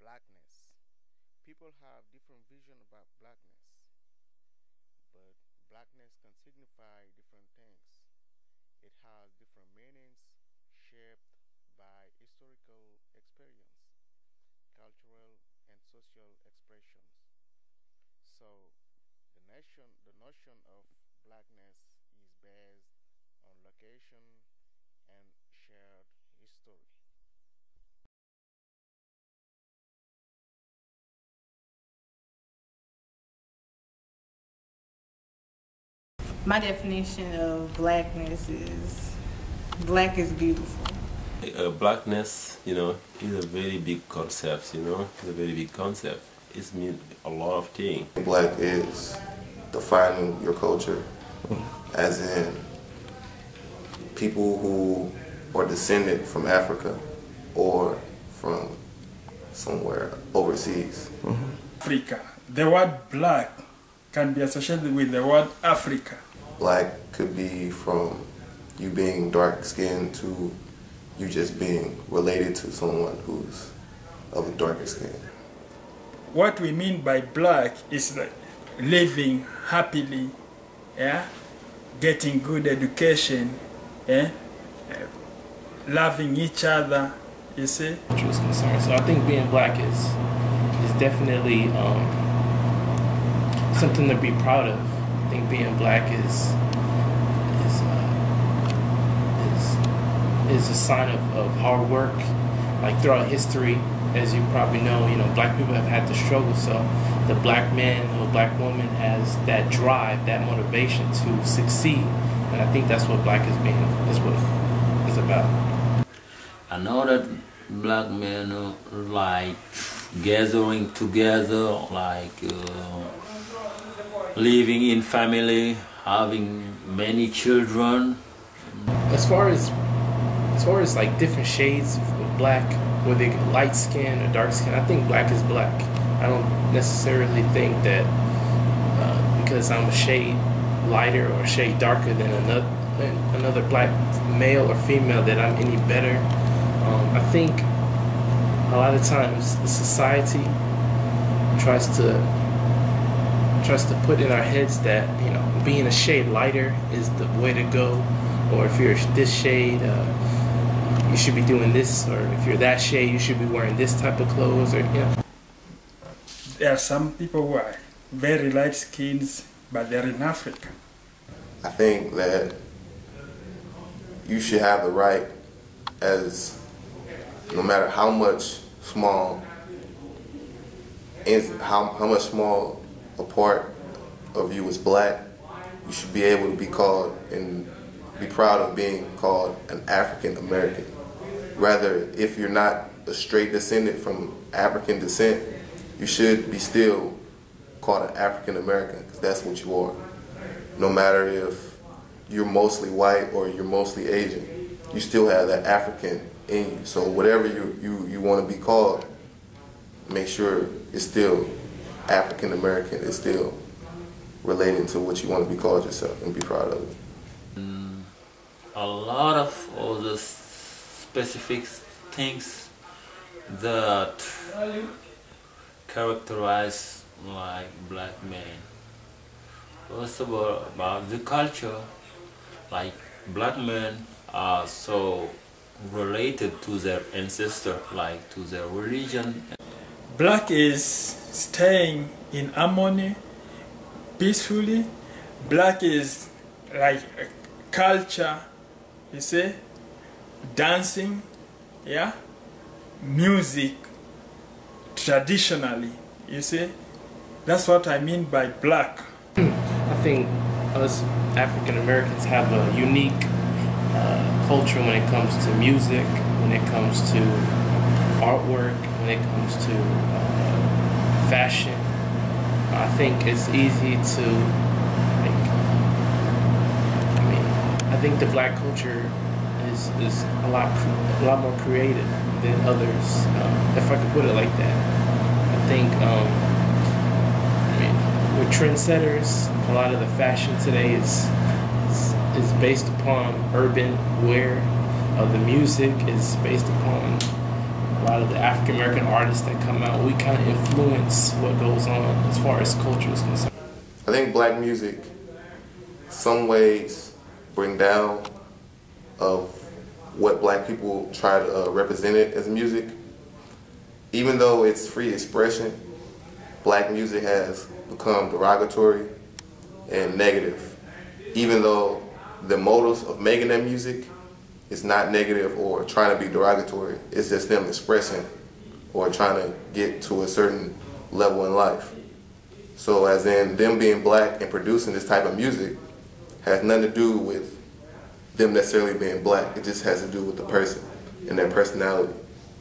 Blackness. People have different vision about blackness, but blackness can signify different things. It has different meanings shaped by historical experience, cultural and social expressions. So the notion of blackness is based on location and shared history. My definition of blackness is black is beautiful. Blackness, is a very big concept, it's a very big concept. It means a lot of things. Black is defining your culture, as in people who are descended from Africa or from somewhere overseas. Africa. The word black can be associated with the word Africa. Black could be from you being dark-skinned to you just being related to someone who's of a darker skin. What we mean by black is like living happily, yeah, getting good education, yeah, loving each other, you see. Was concerned. So I think being black is definitely something to be proud of. I think being black is a sign of hard work. Like throughout history, as you probably know, black people have had to struggle. So the black man or black woman has that drive, that motivation to succeed, and I think that's what black is what it's about. I know that black men like gathering together, like living in family, having many children. As far as like different shades of black, whether they light skin or dark skin, I think black is black. I don't necessarily think that because I'm a shade lighter or a shade darker than another black male or female that I'm any better. I think a lot of times the society tries to put in our heads that being a shade lighter is the way to go, or if you're this shade you should be doing this, or if you're that shade you should be wearing this type of clothes, or There are some people who are very light skins, but they're in Africa. I think that you should have the right, as no matter how much small a part of you is black, you should be able to be called and be proud of being called an African American. Rather, if you're not a straight descendant from African descent, you should be still called an African American, because that's what you are. No matter if you're mostly white or you're mostly Asian, you still have that African in you. So whatever you want to be called, make sure it's still African American. It's still relating to what you want to be called yourself, and be proud of it. A lot of other specific things that characterize like black men. First of all, about the culture, like black men are so related to their ancestor, like to their religion. Black is staying in harmony, peacefully. Black is like a culture, you see, dancing, yeah, music, traditionally, you see. That's what I mean by black. I think us African Americans have a unique culture when it comes to music, when it comes to artwork, when it comes to fashion. I think it's easy to, I think the black culture is a lot more creative than others, if I could put it like that. I think we're trendsetters. A lot of the fashion today is based upon urban wear. The music is based upon a lot of the African American artists that come out, we kind of influence what goes on as far as culture is concerned. I think black music, some ways, bring down of what black people try to represent it as music. Even though it's free expression, black music has become derogatory and negative. Even though the motives of making that music is not negative or trying to be derogatory, it's just them expressing or trying to get to a certain level in life. So as in them being black and producing this type of music has nothing to do with them necessarily being black. It just has to do with the person and their personality.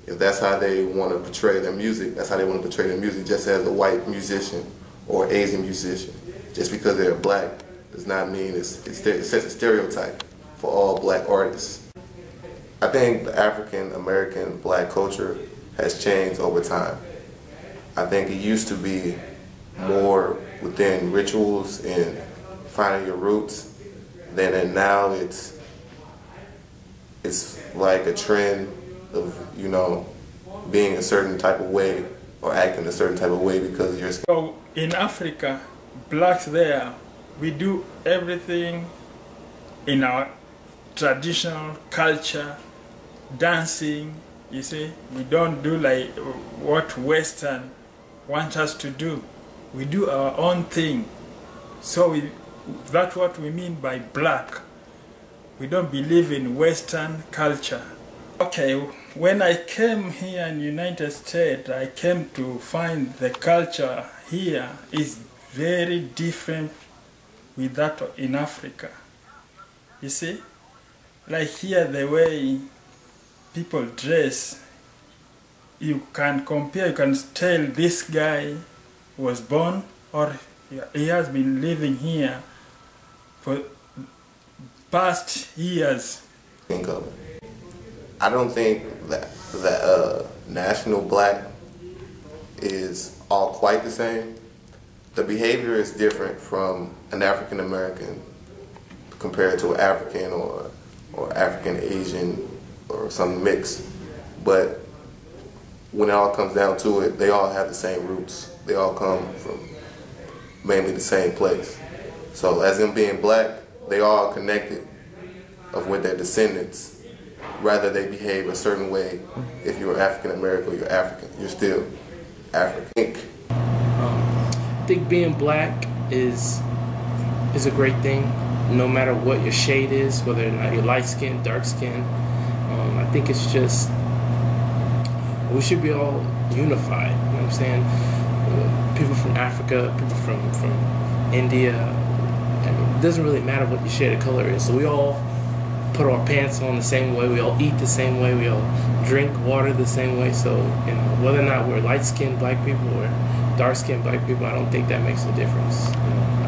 If that's how they want to portray their music, that's how they want to portray their music, just as a white musician or Asian musician. Just because they're black does not mean it sets a stereotype for all black artists. I think the African American black culture has changed over time. I think it used to be more within rituals and finding your roots, and now it's like a trend of, you know, being a certain type of way or acting a certain type of way because you're... So in Africa, blacks there, we do everything in our traditional culture, dancing, you see. We don't do like what Western wants us to do. We do our own thing. So that's what we mean by black. We don't believe in Western culture. Okay, when I came here in the United States, I came to find the culture here is very different with that in Africa. You see? Like here, the way people dress, you can compare, you can tell this guy was born or he has been living here for past years. I don't think that national black is all quite the same. The behavior is different from an African American compared to an African or African Asian or some mix. But when it all comes down to it, they all have the same roots. They all come from mainly the same place. So as them being black, they all connected with their descendants. Rather they behave a certain way. If you're African American or you're African, you're still African. I think being black is a great thing, no matter what your shade is, whether or not you're light skinned, dark skinned. I think it's just, we should be all unified, you know what I'm saying? People from Africa, people from India, I mean, it doesn't really matter what your shade of color is. So we all put our pants on the same way, we all eat the same way, we all drink water the same way. So, you know, whether or not we're light-skinned black people or dark-skinned black people, I don't think that makes a difference. You know?